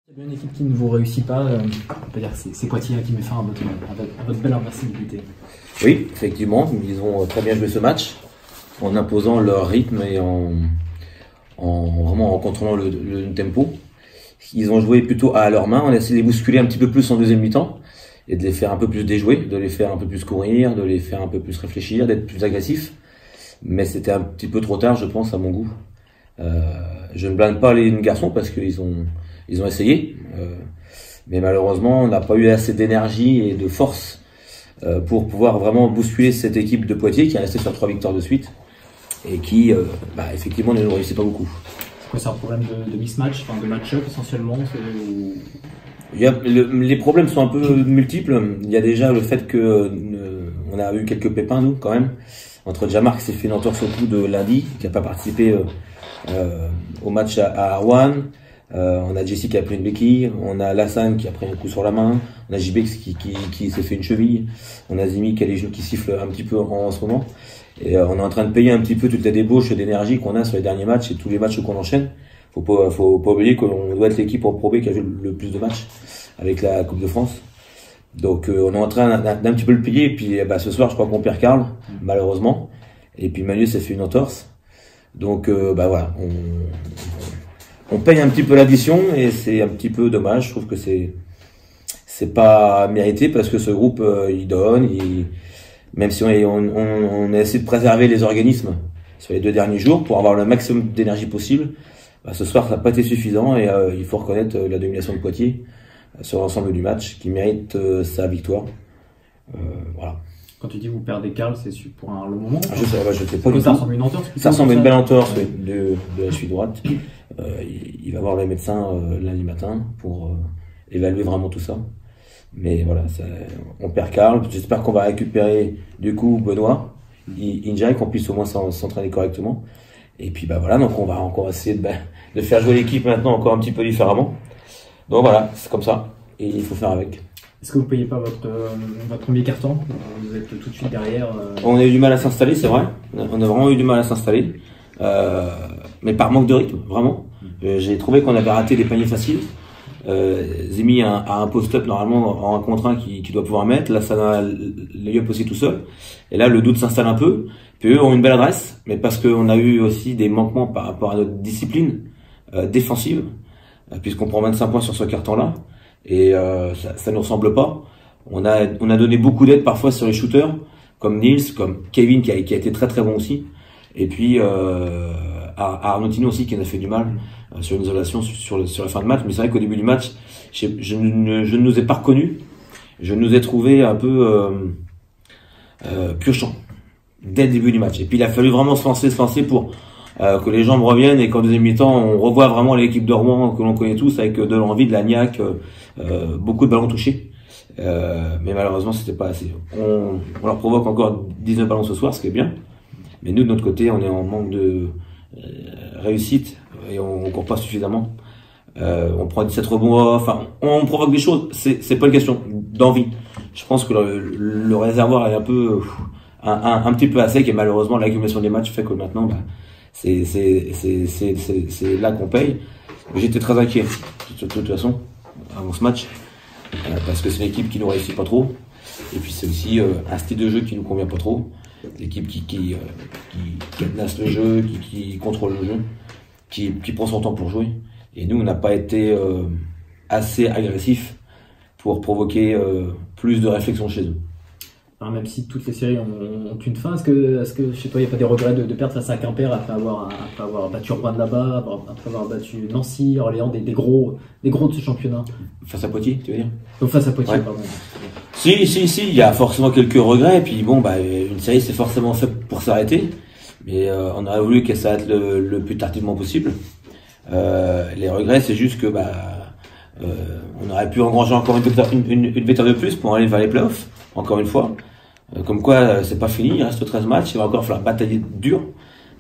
Il y a une équipe qui ne vous réussit pas, on peut dire que c'est Poitiers qui met fin à votre belle invincibilité. Oui, effectivement, ils ont très bien joué ce match en imposant leur rythme et vraiment en contrôlant le tempo. Ils ont joué plutôt à leur main, on a essayé de les bousculer un petit peu plus en deuxième mi-temps et de les faire un peu plus déjouer, de les faire un peu plus courir, de les faire un peu plus réfléchir, d'être plus agressifs. Mais c'était un petit peu trop tard, je pense, à mon goût. Je ne blâme pas les garçons parce qu'ils ont essayé, mais malheureusement, on n'a pas eu assez d'énergie et de force pour pouvoir vraiment bousculer cette équipe de Poitiers qui est restée sur 3 victoires de suite et qui, effectivement, ne nous réussit pas beaucoup. C'est quoi, c'est un problème de mismatch, enfin de match-up essentiellement? Les problèmes sont un peu multiples. Il y a déjà le fait que on a eu quelques pépins, nous, quand même. Entre Jamar qui s'est fait une entorse au cou de lundi, qui n'a pas participé au match à Arwan. On a Jessie qui a pris une béquille, on a Lassane qui a pris un coup sur la main, on a JB qui s'est fait une cheville, on a Zimi qui a les genoux qui sifflent un petit peu en ce moment. Et on est en train de payer un petit peu toute la débauche d'énergie qu'on a sur les derniers matchs et tous les matchs qu'on enchaîne. Faut pas oublier qu'on doit être l'équipe en Pro B qui a joué le plus de matchs avec la Coupe de France. Donc on est en train d'un petit peu le payer. Et puis ce soir, je crois qu'on perd Karl, malheureusement. Et puis Manu s'est fait une entorse. Donc voilà, on paye un petit peu l'addition et c'est un petit peu dommage. Je trouve que c'est pas mérité parce que ce groupe il donne, même si on a essayé de préserver les organismes sur les 2 derniers jours pour avoir le maximum d'énergie possible. Ce soir, ça n'a pas été suffisant et il faut reconnaître la domination de Poitiers sur l'ensemble du match qui mérite sa victoire. Voilà. Quand tu dis vous perdez Karl, c'est pour un long moment? Je sais pas. Ça ressemble à une entorse? Ça ressemble à une belle entorse de la cheville droite. Il va voir le médecin lundi matin pour évaluer vraiment tout ça. Mais voilà, on perd Karl. J'espère qu'on va récupérer du coup Benoît, Injay, qu'on puisse au moins s'entraîner correctement. Et puis voilà, donc on va encore essayer de faire jouer l'équipe maintenant encore un petit peu différemment. Donc voilà, c'est comme ça. Et il faut faire avec. Est-ce que vous ne payez pas votre premier carton? Vous êtes tout de suite derrière. On a eu du mal à s'installer, c'est vrai. On a vraiment eu du mal à s'installer. Mais par manque de rythme, vraiment. J'ai trouvé qu'on avait raté des paniers faciles. Zimi a un post-up normalement en 1 contre 1 qui doit pouvoir mettre. Là, ça a l'layup aussi tout seul. Et là, le doute s'installe un peu. Puis eux ont une belle adresse, mais parce qu'on a eu aussi des manquements par rapport à notre discipline défensive, puisqu'on prend 25 points sur ce carton-là. Et ça ne ressemble pas. On a donné beaucoup d'aide parfois sur les shooters, comme Nils, comme Kevin qui a été très très bon aussi. Et puis à Arnautino aussi qui en a fait du mal sur une isolation sur la fin de match. Mais c'est vrai qu'au début du match, je ne nous ai pas reconnus. Je nous ai trouvé un peu piochants dès le début du match. Et puis il a fallu vraiment se lancer pour que les jambes reviennent et qu'en deuxième mi-temps, on revoit vraiment l'équipe de Rouen que l'on connaît tous avec de l'envie, de l'agnac, beaucoup de ballons touchés. Mais malheureusement, c'était pas assez. On leur provoque encore 19 ballons ce soir, ce qui est bien. Mais nous, de notre côté, on est en manque de réussite et on court pas suffisamment. On prend 17 rebonds, enfin, on provoque des choses. C'est pas une question d'envie. Je pense que le réservoir est un peu, un petit peu à sec et malheureusement, l'accumulation des matchs fait que maintenant, c'est là qu'on paye. J'étais très inquiet, de toute façon, avant ce match, parce que c'est une équipe qui nous réussit pas trop. Et puis c'est aussi un style de jeu qui nous convient pas trop. L'équipe qui cadenasse le jeu, qui contrôle le jeu, qui prend son temps pour jouer. Et nous, on n'a pas été assez agressif pour provoquer plus de réflexion chez eux. Alors, même si toutes les séries ont une fin, est-ce que chez toi il n'y a pas des regrets de perdre face à Quimper après avoir battu Rouen là-bas, après avoir battu Nancy, Orléans, des gros de ce championnat? Face à Poitiers, tu veux dire? Donc face à Poitiers, ouais. Pardon. Si, il y a forcément quelques regrets. Et puis bon, une série c'est forcément fait pour s'arrêter, mais on aurait voulu qu'elle s'arrête le plus tardivement possible. Les regrets, c'est juste que on aurait pu engranger encore une victoire de plus pour aller vers les playoffs, encore une fois. Comme quoi, c'est pas fini, il reste 13 matchs, il va encore falloir batailler dur,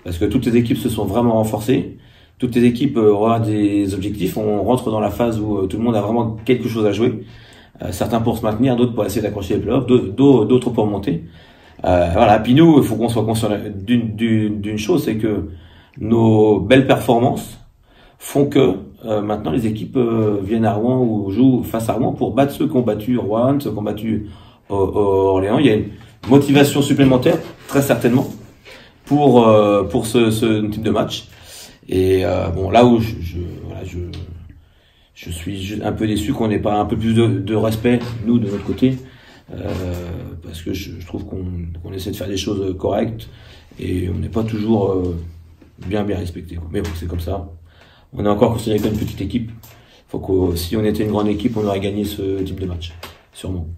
parce que toutes les équipes se sont vraiment renforcées, toutes les équipes auront des objectifs, on rentre dans la phase où tout le monde a vraiment quelque chose à jouer, certains pour se maintenir, d'autres pour essayer d'accrocher les playoffs, d'autres pour monter. Voilà, puis nous, il faut qu'on soit conscient d'une chose, c'est que nos belles performances font que maintenant les équipes viennent à Rouen ou jouent face à Rouen pour battre ceux qui ont battu Rouen, ceux qui ont battu Orléans. Il y a une motivation supplémentaire, très certainement, pour ce type de match. Et bon, là où je suis un peu déçu qu'on n'ait pas un peu plus de respect, nous, de notre côté, parce que je trouve qu'on essaie de faire des choses correctes et on n'est pas toujours bien respecté. Mais bon, c'est comme ça. On est encore considéré comme une petite équipe. Si on était une grande équipe, on aurait gagné ce type de match, sûrement.